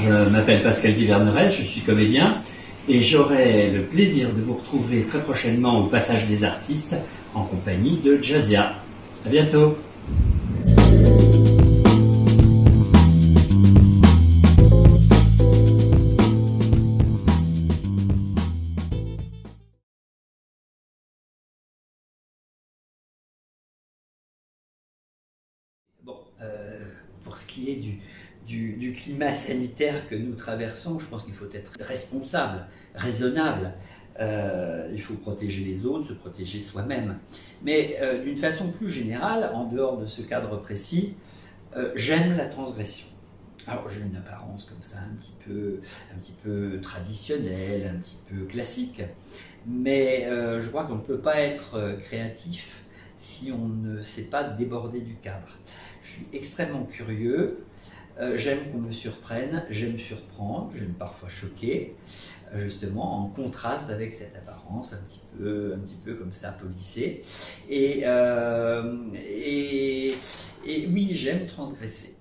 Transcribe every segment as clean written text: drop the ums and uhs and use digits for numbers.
je m'appelle Pascal Diverneret, je suis comédien et j'aurai le plaisir de vous retrouver très prochainement au Passage des Artistes en compagnie de Jazzia. À bientôt. Bon, pour ce qui est du climat sanitaire que nous traversons, je pense qu'il faut être responsable, raisonnable. Il faut protéger les autres, se protéger soi-même. Mais d'une façon plus générale, en dehors de ce cadre précis, j'aime la transgression. Alors j'ai une apparence comme ça un petit peu traditionnelle, un petit peu classique, mais je crois qu'on ne peut pas être créatif si on ne sait pas déborder du cadre. Je suis extrêmement curieux, j'aime qu'on me surprenne, j'aime surprendre, j'aime parfois choquer, justement en contraste avec cette apparence un petit peu comme ça polissée. Et oui, j'aime transgresser.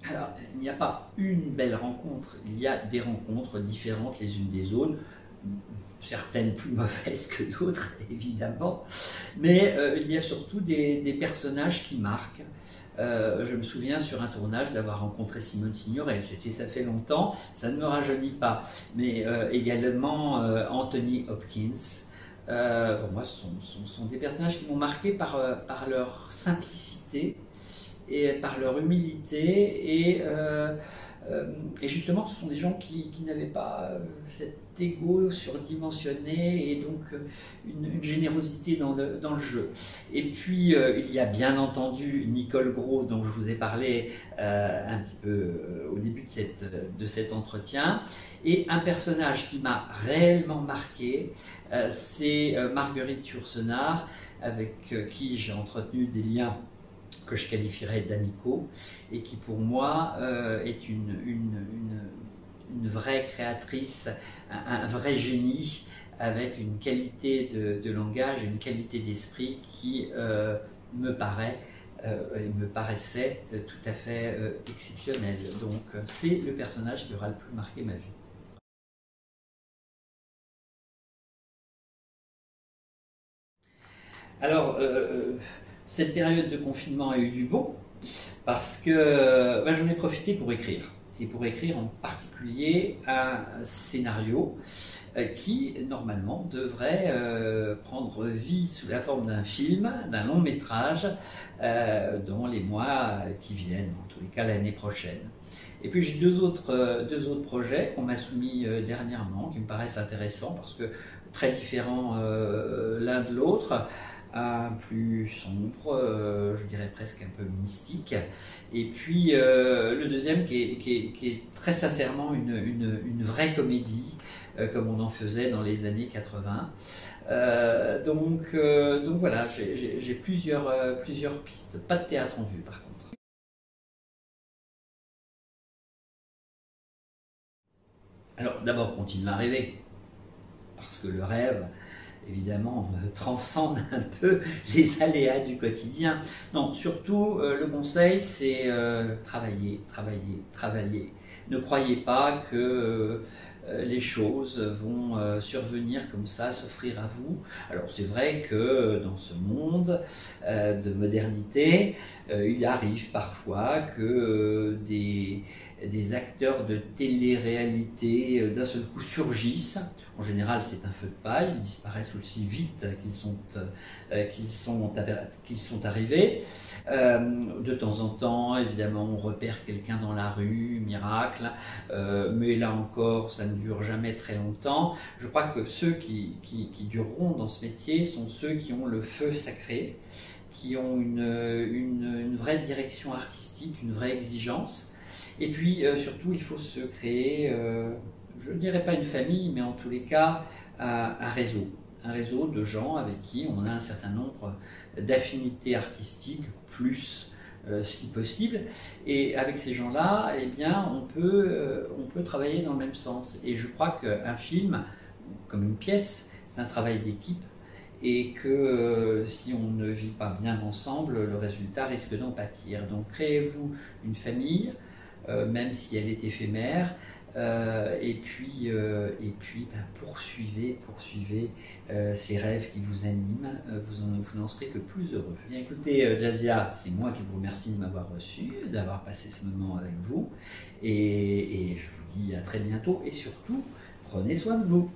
Alors, il n'y a pas une belle rencontre, il y a des rencontres différentes les unes des autres, certaines plus mauvaises que d'autres, évidemment, mais il y a surtout des personnages qui marquent. Je me souviens sur un tournage d'avoir rencontré Simone Signoret, ça fait longtemps, ça ne me rajeunit pas, mais également Anthony Hopkins. Pour moi, ce sont des personnages qui m'ont marqué par leur simplicité, et par leur humilité et justement ce sont des gens qui n'avaient pas cet ego surdimensionné et donc une générosité dans le jeu. Et puis il y a bien entendu Nicole Gros dont je vous ai parlé un petit peu au début de cet entretien, et un personnage qui m'a réellement marqué, c'est Marguerite Yourcenar, avec qui j'ai entretenu des liens que je qualifierais d'amicaux, et qui pour moi est une vraie créatrice, un vrai génie, avec une qualité de langage et une qualité d'esprit qui me paraissait tout à fait exceptionnelle. Donc c'est le personnage qui aura le plus marqué ma vie. Alors, cette période de confinement a eu du bon, parce que j'en ai profité pour écrire, et pour écrire en particulier un scénario qui, normalement, devrait prendre vie sous la forme d'un film, d'un long métrage, dans les mois qui viennent, en tous les cas l'année prochaine. Et puis j'ai deux autres projets qu'on m'a soumis dernièrement, qui me paraissent intéressants, parce que très différents l'un de l'autre. Un plus sombre, je dirais presque un peu mystique, et puis le deuxième qui est très sincèrement une vraie comédie, comme on en faisait dans les années 80. Donc voilà, j'ai plusieurs pistes, pas de théâtre en vue par contre. Alors d'abord, continuer à rêver, parce que le rêve, évidemment, transcende un peu les aléas du quotidien. Non, surtout, le conseil, c'est travailler, travailler, travailler. Ne croyez pas que les choses vont survenir comme ça, s'offrir à vous. Alors c'est vrai que dans ce monde de modernité, il arrive parfois que des acteurs de télé-réalité d'un seul coup surgissent. En général, c'est un feu de paille, ils disparaissent aussi vite qu'ils sont arrivés. De temps en temps, évidemment, on repère quelqu'un dans la rue, miracle, mais là encore, ça ne dure jamais très longtemps. Je crois que ceux qui dureront dans ce métier sont ceux qui ont le feu sacré, qui ont une vraie direction artistique, une vraie exigence. Et puis, surtout, il faut se créer... je ne dirais pas une famille, mais en tous les cas, un réseau de gens avec qui on a un certain nombre d'affinités artistiques, plus si possible. Et avec ces gens-là, eh bien, on peut travailler dans le même sens. Et je crois qu'un film, comme une pièce, c'est un travail d'équipe. et que si on ne vit pas bien ensemble, le résultat risque d'en pâtir. Donc créez-vous une famille, même si elle est éphémère, et puis poursuivez ces rêves qui vous animent, vous n'en serez que plus heureux. Bien écoutez, Jazia, c'est moi qui vous remercie de m'avoir reçu, d'avoir passé ce moment avec vous, et je vous dis à très bientôt, et surtout, prenez soin de vous.